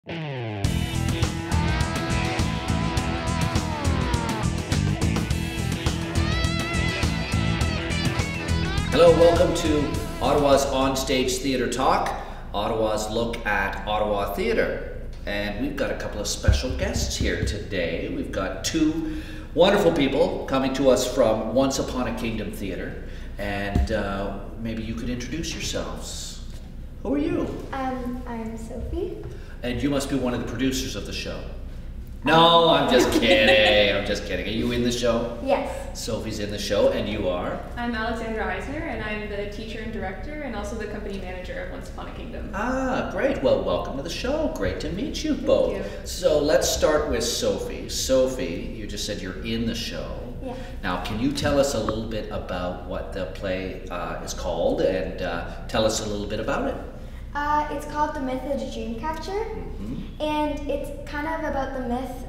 Hello, welcome to Ottawa's Onstage Theatre Talk, Ottawa's look at Ottawa theatre. And we've got a couple of special guests here today. We've got two wonderful people coming to us from Once Upon a Kingdom Theatre. And maybe you could introduce yourselves. Who are you? I'm Sophie. And you must be one of the producers of the show. No, I'm just kidding. I'm just kidding. Are you in the show? Yes. Sophie's in the show, and you are? I'm Alexandra Isenor, and I'm the teacher and director, and also the company manager of Once Upon a Kingdom. Ah, great. Well, welcome to the show. Great to meet you both. Thank you. So let's start with Sophie. Sophie, you just said you're in the show. Yeah. Now, can you tell us a little bit about what the play is called, and tell us a little bit about it? It's called The Myth of the Dreamcatcher, and it's kind of about the myth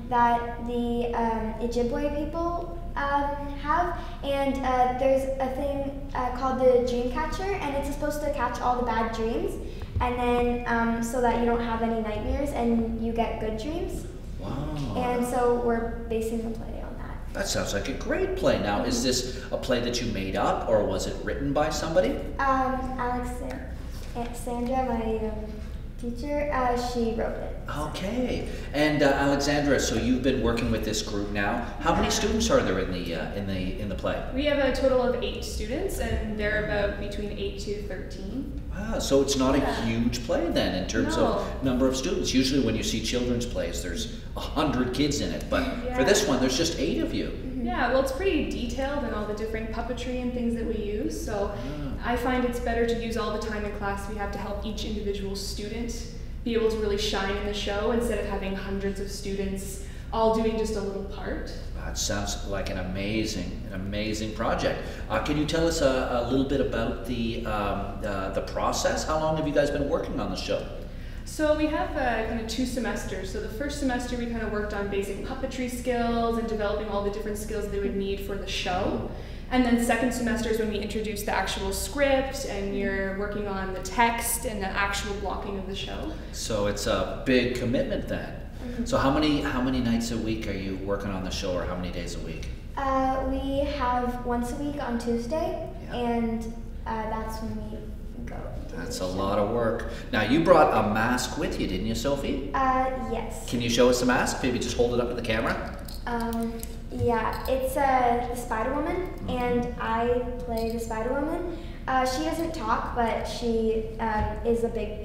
that the Ojibwe people have, and there's a thing called the Dreamcatcher, and it's supposed to catch all the bad dreams, and then so that you don't have any nightmares and you get good dreams. Wow. And so we're basing the play on that. That sounds like a great play. Now, is this a play that you made up, or was it written by somebody? Alexandra, my teacher, she wrote it. Okay. And Alexandra, so you've been working with this group now. How many students are there in the play? We have a total of 8 students, and they're about between 8 to 13. Wow, so it's not a huge play then in terms of number of students. Usually when you see children's plays, there's 100 kids in it, but for this one, there's just 8 of you. Yeah, well, it's pretty detailed in all the different puppetry and things that we use, so I find it's better to use all the time in class we have to help each individual student be able to really shine in the show instead of having hundreds of students all doing just a little part. That sounds like an amazing project. Can you tell us a little bit about the process? How long have you guys been working on the show? So we have kind of 2 semesters. So the first semester we kind of worked on basic puppetry skills and developing all the different skills they would need for the show. And then second semester is when we introduce the actual script and you're working on the text and the actual blocking of the show. So it's a big commitment then. So how many nights a week are you working on the show, or how many days a week? We have once a week on Tuesday, and that's when we go. That's a lot of work. Now, you brought a mask with you, didn't you, Sophie? Yes. Can you show us the mask? Maybe just hold it up to the camera. Yeah, it's the Spider-Woman, and I play the Spider-Woman. She doesn't talk, but she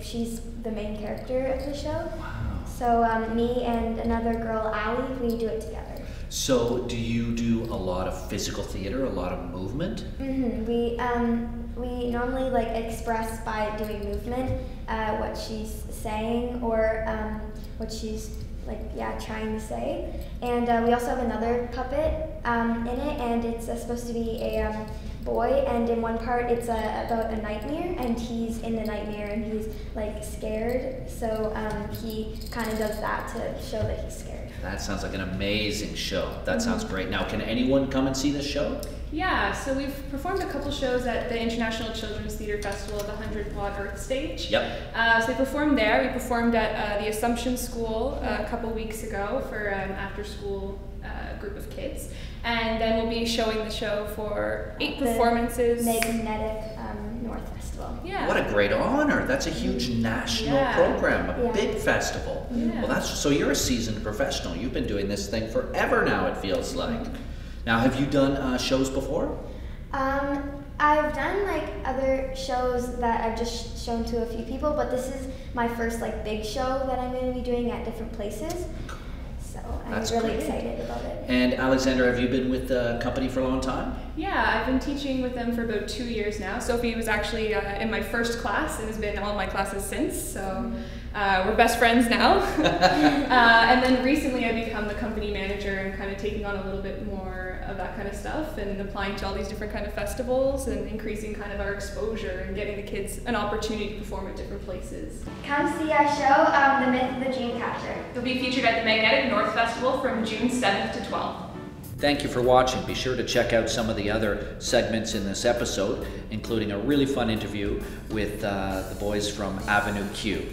she's the main character of the show. Wow. So me and another girl, Allie, we do it together. So do you do a lot of physical theater, a lot of movement? We normally like express by doing movement, what she's saying or what she's trying to say. And we also have another puppet in it, and it's supposed to be a boy, and in one part it's about a nightmare, and he's in the nightmare and he's like scared, so he kind of does that to show that he's scared. That sounds like an amazing show. That sounds great. Now, can anyone come and see this show? Yeah, so we've performed a couple shows at the International Children's Theatre Festival at the 100 Watt Earth Stage. Yep. So we performed there. We performed at the Assumption School a couple weeks ago for an after-school group of kids. And then we'll be showing the show for 8 performances. Magnetic North Festival. Yeah. What a great honor. That's a huge national program, a big festival. Yeah. Well, so you're a seasoned professional. You've been doing this thing forever now, it feels like. Now, have you done shows before? I've done like other shows that I've just shown to a few people, but this is my first like big show that I'm going to be doing at different places. So I'm really excited about it. And Alexandra, have you been with the company for a long time? Yeah, I've been teaching with them for about 2 years now. Sophie was actually in my first class and has been in all my classes since, so we're best friends now. And then recently I become the company manager and kind of taking on a little bit more of that kind of stuff and applying to all these different kind of festivals and increasing kind of our exposure and getting the kids an opportunity to perform at different places. Come see our show, The Myth of the Dreamcatcher. It'll be featured at the Magnetic North Festival from June 7th to 12th. Thank you for watching. Be sure to check out some of the other segments in this episode, including a really fun interview with the boys from Avenue Q.